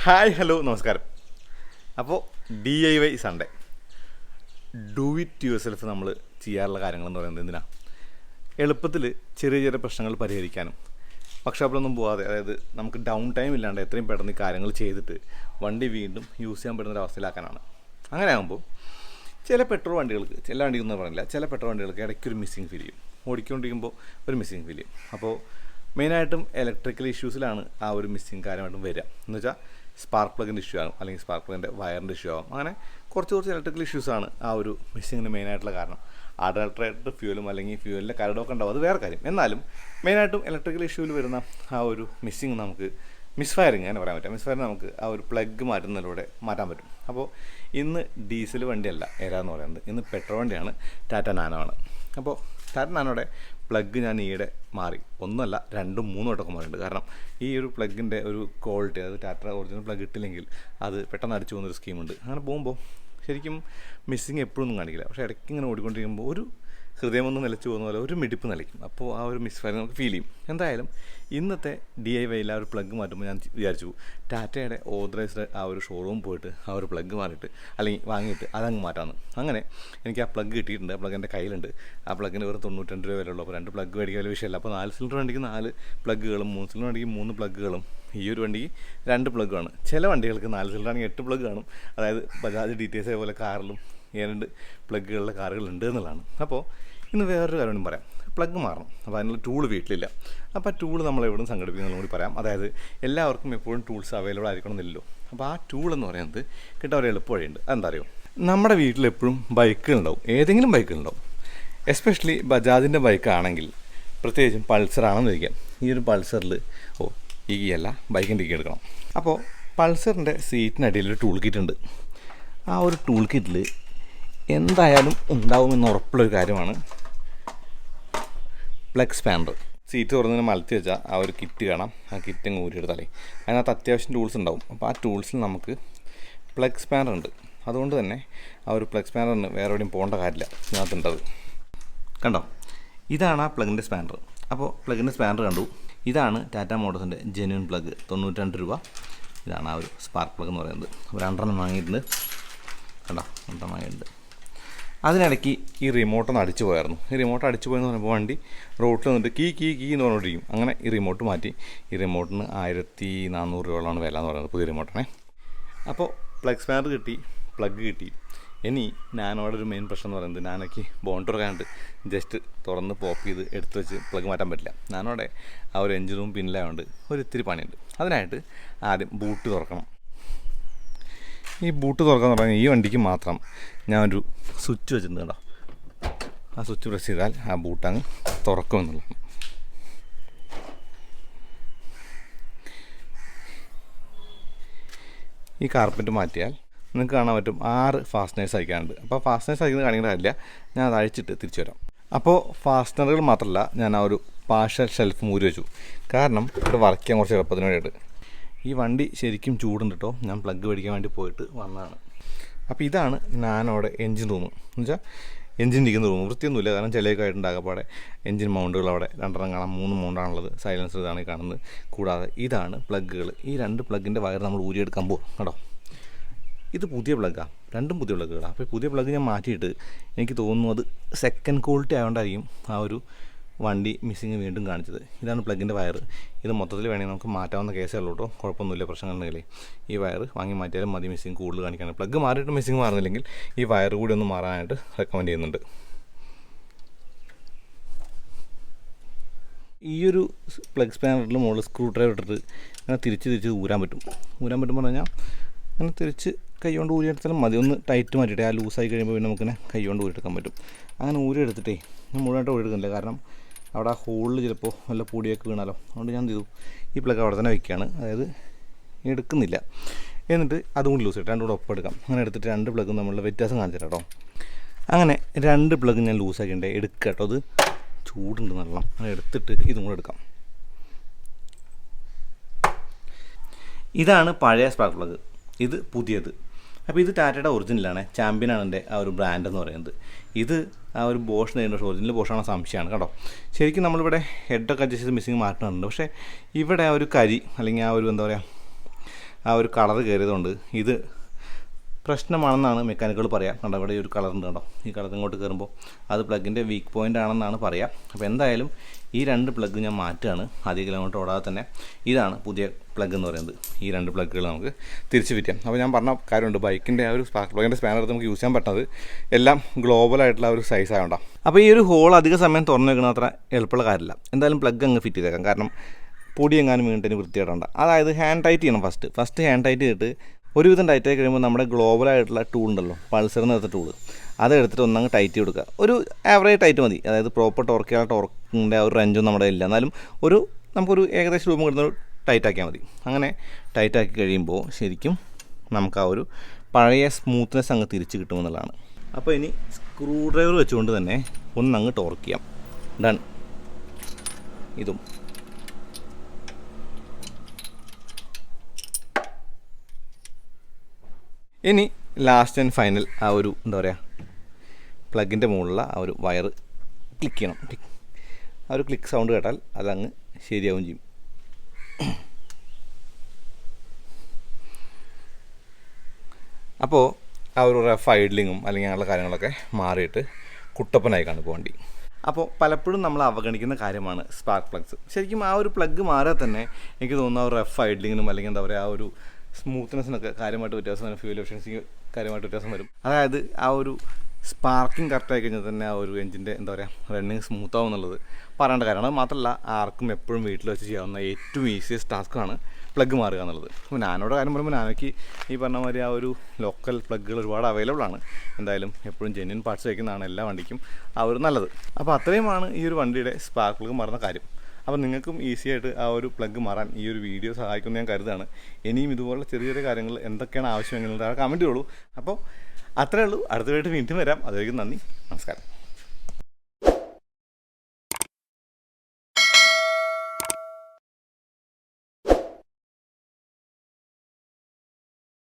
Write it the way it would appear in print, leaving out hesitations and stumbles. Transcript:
Hi hello നമസ്കാരം. അപ്പോൾ DIY Sunday, do it your self നമ്മൾ ചെയ്യാറുള്ള കാര്യങ്ങളെന്ന് പറയുന്നത് എന്തിനാണ്? എളുപ്പത്തിൽ ചെറിയ ചെറിയ പ്രശ്നങ്ങൾ പരിഹരിക്കാനും വർക്ക്ഷോപ്പിലൊന്നും പോകാതെ, അതായത് നമുക്ക് ഡൗൺ ടൈം ഇല്ലാണ്ട് എത്രയും പെട്ടെന്ന് ഈ കാര്യങ്ങൾ ചെയ്തിട്ട് വണ്ടി വീണ്ടും യൂസ് ചെയ്യാൻ പറ്റുന്ന ഒരു അവസ്ഥയിലാക്കാനാണ്. അങ്ങനെ ആകുമ്പോൾ ചില പെട്രോൾ വണ്ടികൾക്ക്, ചില വണ്ടികളെന്ന് പറഞ്ഞില്ല, ചില പെട്രോൾ വണ്ടികൾക്ക് ഇടയ്ക്കൊരു മിസ്സിങ് ഫീൽ ചെയ്യും. ഓടിക്കൊണ്ടിരിക്കുമ്പോൾ ഒരു മിസ്സിങ് ഫീൽ ചെയ്യും. അപ്പോൾ മെയിനായിട്ടും ഇലക്ട്രിക്കൽ ഇഷ്യൂസിലാണ് ആ ഒരു മിസ്സിങ് കാര്യമായിട്ടും വരിക. എന്ന് വെച്ചാൽ സ്പാർക്ക് പ്ലഗിൻ്റെ ഇഷ്യൂ ആകും, അല്ലെങ്കിൽ സ്പാർക്ക് പ്ലഗിൻ്റെ വയറിൻ്റെ ഇഷ്യൂ ആകും. അങ്ങനെ കുറച്ച് ഇലക്ട്രിക്കൽ ഇഷ്യൂസാണ് ആ ഒരു മിസ്സിങ്ങിന് മെയിനായിട്ടുള്ള കാരണം. അഡൾട്രേറ്റഡ് ഫ്യൂലും അല്ലെങ്കിൽ ഫ്യൂവലിൻ്റെ കരടൊക്കെ ഉണ്ടാവും, അത് വേറെ കാര്യം. എന്നാലും മെയിനായിട്ടും ഇലക്ട്രിക്കൽ ഇഷ്യൂവിൽ വരുന്ന ആ ഒരു മിസ്സിങ് നമുക്ക് മിസ്ഫയറിങ് അങ്ങനെ പറയാൻ പറ്റും. മിസ്ഫയറിങ് നമുക്ക് ആ ഒരു പ്ലഗ് മാറ്റുന്നതിലൂടെ മാറ്റാൻ പറ്റും. അപ്പോൾ ഇന്ന് ഡീസൽ വണ്ടിയല്ല ഏതാന്ന് പറയുന്നത്, ഇന്ന് പെട്രോൾ വണ്ടിയാണ്, ടാറ്റ നാനോ ആണ്. അപ്പോൾ ടാറ്റ നാനോയുടെ പ്ലഗ് ഞാൻ ഈയിടെ മാറി, ഒന്നുമല്ല 2-3 വട്ടമൊക്കെ മാറിയിട്ടുണ്ട്. കാരണം ഈ ഒരു പ്ലഗിൻ്റെ ഒരു ക്വാളിറ്റി, അതായത് ടാറ്റ ഒറിജിനൽ പ്ലഗ് ഇട്ടില്ലെങ്കിൽ അത് പെട്ടെന്ന് അടിച്ചു പോകുന്നൊരു സ്കീമുണ്ട്. അങ്ങനെ പോകുമ്പോൾ ശരിക്കും മിസ്സിങ് എപ്പോഴൊന്നും കാണിക്കില്ല, പക്ഷേ ഇടയ്ക്ക് ഇങ്ങനെ ഓടിക്കൊണ്ടിരിക്കുമ്പോൾ ഒരു ഹൃദയമൊന്നും നിലച്ചു പോകുന്ന പോലെ ഒരു മിടിപ്പ് നിലയ്ക്കും. അപ്പോൾ ആ ഒരു മിസ്ഫയർ നമുക്ക് ഫീൽ ചെയ്യും. എന്തായാലും ഇന്നത്തെ DIYയിൽ ആ ഒരു പ്ലഗ് മാറ്റുമ്പോൾ ഞാൻ വിചാരിച്ചു ടാറ്റയുടെ ഓതറൈസ്ഡ് ആ ഒരു ഷോറൂം പോയിട്ട് ആ ഒരു പ്ലഗ് മാറിയിട്ട് അല്ലെങ്കിൽ വാങ്ങിയിട്ട് അതങ്ങ് മാറ്റാമെന്ന്. അങ്ങനെ എനിക്ക് ആ പ്ലഗ് കിട്ടിയിട്ടുണ്ട്. ആ പ്ലഗ് എൻ്റെ കയ്യിലുണ്ട്. ആ പ്ലഗിന് വെറും 92 രൂപ വിലയുള്ളൂ. അപ്പോൾ 2 പ്ലഗ് മേടിക്കാൻ വലിയ വിഷയമല്ല. അപ്പോൾ 4 സിലിണ്ടർ വണ്ടിക്ക് 4 പ്ലഗുകളും 3 സിലിണ്ടർ വണ്ടിക്ക് 3 പ്ലഗുകളും ഈ ഒരു വണ്ടിക്ക് 2 പ്ലഗാണ്. ചില വണ്ടികൾക്ക് 4 സിലിണ്ടർ ആണെങ്കിൽ 8 പ്ലഗ് കാണും. അതായത് ബജാജ് DTS പോലെ കാറിലും 2 പ്ലഗുകളുടെ കാറുകളുണ്ട് എന്നുള്ളതാണ്. അപ്പോൾ ഇന്ന് വേറൊരു കാര്യം പറയാം. പ്ലഗ് മാറണം, അപ്പോൾ അതിനുള്ള ടൂൾ വീട്ടിലില്ല. അപ്പോൾ ആ ടൂൾ നമ്മൾ എവിടെ നിന്ന് സംഘടിപ്പിക്കുന്നതെന്ന് കൂടി പറയാം. അതായത് എല്ലാവർക്കും എപ്പോഴും ടൂൾസ് അവൈലബിൾ ആയിരിക്കണമെന്നില്ലല്ലോ. അപ്പോൾ ആ ടൂൾ എന്ന് പറയുന്നത് കിട്ടാൻ ഒരു എളുപ്പവഴിയുണ്ട്. അതെന്താ അറിയോ? നമ്മുടെ വീട്ടിലെപ്പോഴും ബൈക്കുകളുണ്ടാവും, ഏതെങ്കിലും ബൈക്കുകളുണ്ടാവും. എസ്പെഷ്യലി ബജാജിൻ്റെ ബൈക്കാണെങ്കിൽ, പ്രത്യേകിച്ചും പൾസറാണെന്ന് ഇരിക്കാം. ഈ ഒരു പൾസറിൽ ഈ അല്ല ബൈക്കിൻ്റെ കീ എടുക്കണം. അപ്പോൾ പൾസറിൻ്റെ സീറ്റിനടിയിൽ ഒരു ടൂൾ കിറ്റ് ഉണ്ട്. ആ ഒരു ടൂൾ കിറ്റിൽ എന്തായാലും ഉണ്ടാവുമെന്ന് ഉറപ്പുള്ളൊരു കാര്യമാണ് പ്ലഗ് സ്പാനർ. സീറ്റ് തുറന്നിങ്ങനെ മലത്തി വെച്ചാൽ ആ ഒരു കിറ്റ് കാണാം. ആ കിറ്റ് അങ്ങ് ഊരിയെടുത്താലേ അതിനകത്ത് അത്യാവശ്യം ടൂൾസ് ഉണ്ടാവും. അപ്പോൾ ആ ടൂൾസിൽ നമുക്ക് പ്ലഗ് സ്പാനർ ഉണ്ട്. അതുകൊണ്ട് തന്നെ ആ ഒരു പ്ലഗ് സ്പാനറിന് വേറെ എവിടെയും പോകേണ്ട കാര്യമില്ല. ഇതിനകത്തുണ്ടത് കണ്ടോ, ഇതാണ് ആ പ്ലഗിൻ്റെ സ്പാനർ. അപ്പോൾ പ്ലഗിൻ്റെ സ്പാനർ കണ്ടു. ഇതാണ് ടാറ്റ മോട്ടോഴ്സിൻ്റെ ജെന്യൂൻ പ്ലഗ്, 92 രൂപ. ഇതാണ് ആ ഒരു സ്പാർക്ക് പ്ലഗ് എന്ന് പറയുന്നത്. 2 വാങ്ങിയിട്ടുണ്ട്. കണ്ടോ, 2 വാങ്ങിയിട്ടുണ്ട്. അതിനിടയ്ക്ക് ഈ റിമോട്ടൊന്ന് അടിച്ചു പോയായിരുന്നു. ഈ റിമോട്ട് അടിച്ചു പോയെന്ന് പറഞ്ഞപ്പോൾ വണ്ടി റോട്ടിൽ വന്നിട്ട് കീ എന്ന് പറഞ്ഞുകൊണ്ടിരിക്കും. അങ്ങനെ ഈ റിമോട്ട് മാറ്റി. ഈ റിമോട്ടിന് 1400 രൂപയോളമാണ് വില എന്ന് പറയുന്നത്, പുതിയ റിമോട്ടാണേ. അപ്പോൾ പ്ലഗ് സ്പാനർ കിട്ടി, പ്ലഗ് കിട്ടി. ഇനി നാനോയുടെ ഒരു മെയിൻ പ്രശ്നം എന്ന് പറയുന്നത്, നാനോയ്ക്ക് ബോണ്ട് തുറക്കാണ്ട് ജസ്റ്റ് തുറന്ന് പോപ്പ് ചെയ്ത് എടുത്ത് വെച്ച് പ്ലഗ് മാറ്റാൻ പറ്റില്ല. നാനോയുടെ ആ ഒരു എഞ്ചിൻ റൂം പിന്നിലായതുകൊണ്ട് ഒരു ഇത്തിരി പണിയുണ്ട്. അതിനായിട്ട് ആദ്യം ബൂട്ട് തുറക്കണം. ഈ ബൂട്ട് തുറക്കാന്ന് പറഞ്ഞാൽ ഈ വണ്ടിക്ക് മാത്രം ഞാനൊരു സ്വിച്ച് വെച്ചിട്ടുണ്ട്. കേട്ടോ, ആ സ്വിച്ച് പ്രസ് ചെയ്താൽ ആ ബൂട്ടങ്ങ് തുറക്കുമെന്നുള്ളതാണ്. ഈ കാർപ്പറ്റ് മാറ്റിയാൽ നിങ്ങൾക്ക് കാണാൻ പറ്റും 6 ഫാസ്റ്റനേഴ്സ് അയക്കാനുണ്ട്. അപ്പോൾ ഫാസ്റ്റനേഴ്സ് അയക്കുന്നത് കാണിക്കേണ്ട കാര്യമില്ല, ഞാൻ അത് അഴിച്ചിട്ട് തിരിച്ചു വരാം. അപ്പോൾ ഫാസ്റ്റനറുകൾ മാത്രമല്ല, ഞാൻ ആ ഒരു പാർഷ്യൽ ഷെൽഫ് മൂരി വെച്ചു. കാരണം ഇവിടെ വർക്ക് ചെയ്യാൻ കുറച്ച് എളുപ്പത്തിന് വേണ്ടിയിട്ട്. ഈ വണ്ടി ശരിക്കും ചൂടുണ്ട് കേട്ടോ. ഞാൻ പ്ലഗ് മേടിക്കാൻ വേണ്ടി പോയിട്ട് വന്നതാണ്. അപ്പോൾ ഇതാണ് നാനോയുടെ എൻജിൻ റൂം. എന്ന് വെച്ചാൽ എൻജിൻ ഇരിക്കുന്ന റൂം. വൃത്തിയൊന്നുമില്ല, കാരണം ചിലയൊക്കെ ആയിട്ടുണ്ടാകപ്പാടെ എൻജിൻ മൗണ്ടുകൾ അവിടെ 2 കാണാം, 3 മൗണ്ടാണുള്ളത്. സൈലൻസർ ഇതാണ് കാണുന്നത്. കൂടാതെ ഇതാണ് പ്ലഗുകൾ. ഈ 2 പ്ലഗിൻ്റെ വയർ നമ്മൾ ഊരിയെടുക്കാൻ പോകും കേട്ടോ. ഇത് പുതിയ പ്ലഗാണ്, 2 പുതിയ പ്ലഗുകളാണ്. അപ്പോൾ പുതിയ പ്ലഗ് ഞാൻ മാറ്റിയിട്ട് എനിക്ക് തോന്നുന്നു അത് സെക്കൻഡ് ക്വാളിറ്റി ആയതുകൊണ്ടായിരിക്കും ആ ഒരു വണ്ടി മിസ്സിങ് വീണ്ടും കാണിച്ചത്. ഇതാണ് പ്ലഗിൻ്റെ വയർ. ഇത് മൊത്തത്തിൽ വേണമെങ്കിൽ നമുക്ക് മാറ്റാവുന്ന കേസേ ഉള്ളൂ കേട്ടോ. കുഴപ്പമൊന്നുമില്ല, പ്രശ്നങ്ങളുണ്ടെങ്കിൽ ഈ വയർ വാങ്ങി മാറ്റിയാലും മതി മിസ്സിങ് കൂടുതൽ കാണിക്കാനാണ്. പ്ലഗ് മാറിയിട്ട് മിസ്സിങ് മാറുന്നില്ലെങ്കിൽ ഈ വയർ കൂടി ഒന്ന് മാറാനായിട്ട് റെക്കമെൻഡ് ചെയ്യുന്നുണ്ട്. ഈ ഒരു പ്ലഗ് സ്പാനറിൽ മുകളിൽ സ്ക്രൂ ഡ്രൈവർ ഇട്ടിട്ട് അങ്ങനെ തിരിച്ച് ഊരാൻ പറ്റും പറഞ്ഞാൽ അങ്ങനെ തിരിച്ച് കൈ കൊണ്ട് ഊരിയെടുത്താലും മതി. ഒന്ന് ടൈറ്റ് മാറ്റിയിട്ട് ആ ലൂസായി കഴിയുമ്പോൾ പിന്നെ നമുക്കിങ്ങനെ കൈ കൊണ്ട് ഊരിയെടുക്കാൻ പറ്റും. അങ്ങനെ ഊരിയെടുത്തിട്ടേ ഞാൻ മുഴുവനായിട്ട് ഊരിയെടുക്കുന്നില്ല, കാരണം അവിടെ ആ ഹോളിൽ ചിലപ്പോൾ വല്ല പൊടിയൊക്കെ വീണാലോ. അതുകൊണ്ട് ഞാൻ ചെയ്തു ഈ പ്ലഗ് അവിടെ തന്നെ വയ്ക്കുകയാണ്, അതായത് എടുക്കുന്നില്ല. എന്നിട്ട് അതും കൂടി ലൂസ് ചെയ്തിട്ട് 2 കൂടെ ഒപ്പം എടുക്കാം. അങ്ങനെ എടുത്തിട്ട് 2 പ്ലഗും തമ്മിലുള്ള വ്യത്യാസം കാണിച്ചു കേട്ടോ. അങ്ങനെ 2 പ്ലഗ് ഞാൻ ലൂസാക്കിയിട്ട് എടുക്കുക കേട്ടോ. അത് ചൂടുണ്ട് നല്ലോണം. അങ്ങനെ എടുത്തിട്ട് ഇതും കൂടെ എടുക്കാം. ഇതാണ് പഴയ സ്പാർക്ക് പ്ലഗ്, ഇത് പുതിയത്. അപ്പോൾ ഇത് ടാറ്റയുടെ ഒറിജിനലാണ്, ചാമ്പ്യനാണ് എൻ്റെ ആ ഒരു ബ്രാൻഡ് എന്ന് പറയുന്നത്. ഇത് ആ ഒരു ബോഷ് നേരിട്ട് ഒറിജിനൽ ബോഷാണ് സംശയമാണ് കേട്ടോ. ശരിക്കും നമ്മളിവിടെ ഹെഡൊക്കെ അഡ്ജസ്റ്റ് ചെയ്ത് മിസ്സിങ് മാറ്റുന്നുണ്ട്. പക്ഷേ ഇവിടെ ആ ഒരു കരി അല്ലെങ്കിൽ ആ ഒരു എന്താ പറയുക ആ ഒരു കളർ കയറിയതുകൊണ്ട് ഇത് പ്രശ്നമാണെന്നാണ് മെക്കാനിക്കുകൾ പറയാം. കണ്ടോ ഇവിടെ ഒരു കളറുണ്ട്, കണ്ടോ ഈ കളർ ഇങ്ങോട്ട് കയറുമ്പോൾ അത് പ്ലഗിൻ്റെ വീക്ക് പോയിൻ്റ് ആണെന്നാണ് പറയുക. അപ്പോൾ എന്തായാലും ഈ 2 പ്ലഗ് ഞാൻ മാറ്റുകയാണ്. അധികം കിലോമീറ്റർ ഓടാതെ തന്നെ ഇതാണ് പുതിയ പ്ലഗ് എന്ന് പറയുന്നത്. ഈ 2 പ്ലഗുകൾ നമുക്ക് തിരിച്ച് ഫിറ്റ് ചെയ്യാം. അപ്പോൾ ഞാൻ പറഞ്ഞ കാര്യമുണ്ട്, ബൈക്കിൻ്റെ ആ ഒരു സ്പാർക്ക് പ്ലഗിൻ്റെ സ്പാനർ നമുക്ക് യൂസ് ചെയ്യാൻ പറ്റുന്നത് എല്ലാം ഗ്ലോബലായിട്ടുള്ള ഒരു സൈസ് ആയതുകൊണ്ടാണ്. അപ്പോൾ ഈ ഒരു ഹോൾ അധിക സമയം തുറന്നു വെക്കുന്നത് അത്ര എളുപ്പമുള്ള കാര്യമില്ല. എന്തായാലും പ്ലഗ് അങ്ങ് ഫിറ്റ് ചെയ്തേക്കാം, കാരണം പൊടി എങ്ങാനും വീണിട്ട് വൃത്തിയായിട്ടുണ്ട്. അതായത് ഹാൻഡ് ടൈറ്റ് ചെയ്യണം. ഫസ്റ്റ് ഹാൻഡ് ടൈറ്റ് ചെയ്തിട്ട് ഒരുവിധം ടൈറ്റായി കഴിയുമ്പോൾ നമ്മുടെ ഗ്ലോബലായിട്ടുള്ള ടൂൾ ഉണ്ടല്ലോ, പൾസർ എന്ന് എടുത്ത ടൂൾ, അതെടുത്തിട്ട് ഒന്നങ്ങ് ടൈറ്റ് കൊടുക്കുക. ഒരു ആവറേജ് ടൈറ്റ് മതി. അതായത് പ്രോപ്പർ ടോർക്കിൻ്റെ ആ ഒരു റേഞ്ചൊന്നും നമ്മുടെ ഇല്ല, എന്നാലും നമുക്കൊരു ഏകദേശം രൂപം കിട്ടുന്ന ഒരു ടൈറ്റാക്കിയാൽ മതി. അങ്ങനെ ടൈറ്റാക്കി കഴിയുമ്പോൾ ശരിക്കും നമുക്ക് ആ ഒരു പഴയ സ്മൂത്ത്നെസ് അങ്ങ് തിരിച്ച് കിട്ടുമെന്നുള്ളതാണ്. അപ്പോൾ ഇനി സ്ക്രൂ ഡ്രൈവർ വെച്ചുകൊണ്ട് തന്നെ ഒന്നങ്ങ് ടോർക്ക് ചെയ്യാം. ഡൺ. ഇതും ഇനി ലാസ്റ്റ് ആൻഡ് ഫൈനൽ ആ ഒരു എന്താ പറയുക, പ്ലഗിൻ്റെ മുകളിലുള്ള ആ ഒരു വയർ ക്ലിക്ക് ചെയ്യണം. ആ ഒരു ക്ലിക്ക് സൗണ്ട് കേട്ടാൽ അതങ്ങ് ശരിയാവും ചെയ്യും. അപ്പോൾ ആ ഒരു റഫ് ഐഡ്ലിങ്ങും അല്ലെങ്കിൽ അങ്ങനെയുള്ള കാര്യങ്ങളൊക്കെ മാറിയിട്ട് കുട്ടപ്പനായി കാണും വണ്ടി. അപ്പോൾ പലപ്പോഴും നമ്മൾ അവഗണിക്കുന്ന കാര്യമാണ് സ്പാർക്ക് പ്ലഗ്സ്. ശരിക്കും ആ ഒരു പ്ലഗ് മാറിയാൽ തന്നെ എനിക്ക് തോന്നുന്നു ആ ഒരു റഫ് ഐഡ്ലിങ്ങിനും അല്ലെങ്കിൽ എന്താ പറയുക ആ ഒരു സ്മൂത്ത്നെസ്സിനൊക്കെ കാര്യമായിട്ട് വ്യത്യാസം വരും, ഫ്യൂൽ എഫിഷ്യൻസിക്ക് കാര്യമായിട്ട് വ്യത്യാസം വരും. അതായത് ആ ഒരു സ്പാർക്കിംഗ് കറക്റ്റായി കഴിഞ്ഞാൽ തന്നെ ആ ഒരു എഞ്ചിൻ്റെ എന്താ പറയുക റണ്ണിങ് സ്മൂത്താവും എന്നുള്ളത് പറയേണ്ട കാര്യമാണ്. അത് മാത്രമല്ല ആർക്കും എപ്പോഴും വീട്ടിൽ വെച്ച് ചെയ്യാവുന്ന ഏറ്റവും ഈസിയസ്റ്റ് ടാസ്ക്കാണ് പ്ലഗ് മാറുക എന്നുള്ളത്. അപ്പോൾ നാനോയുടെ കാര്യം പറയുമ്പോൾ നാനോയ്ക്ക് ഈ പറഞ്ഞ മാതിരി ആ ഒരു ലോക്കൽ പ്ലഗുകൾ ഒരുപാട് അവൈലബിൾ ആണ്. എന്തായാലും എപ്പോഴും ജെന്യൂൻ പാർട്സ് വയ്ക്കുന്നതാണ് എല്ലാ വണ്ടിക്കും ആ ഒരു നല്ലത്. അപ്പോൾ അത്രയുമാണ് ഈ ഒരു വണ്ടിയുടെ സ്പാർക്ക് പ്ലഗ് മാറുന്ന കാര്യം. അപ്പോൾ നിങ്ങൾക്കും ഈസി ആയിട്ട് ആ ഒരു പ്ലഗ് മാറാൻ ഈ ഒരു വീഡിയോ സഹായിക്കുമെന്ന് ഞാൻ കരുതാണ്. ഇനിയും ഇതുപോലുള്ള ചെറിയ ചെറിയ കാര്യങ്ങൾ എന്തൊക്കെയാണ് ആവശ്യമെന്നുള്ളത് കമൻറ്റ് ചെയ്യുള്ളൂ. അപ്പോൾ അത്രയേ ഉള്ളൂ. അടുത്തതായിട്ട് വീണ്ടും വരാം. അതുവരെയും നന്ദി, നമസ്കാരം.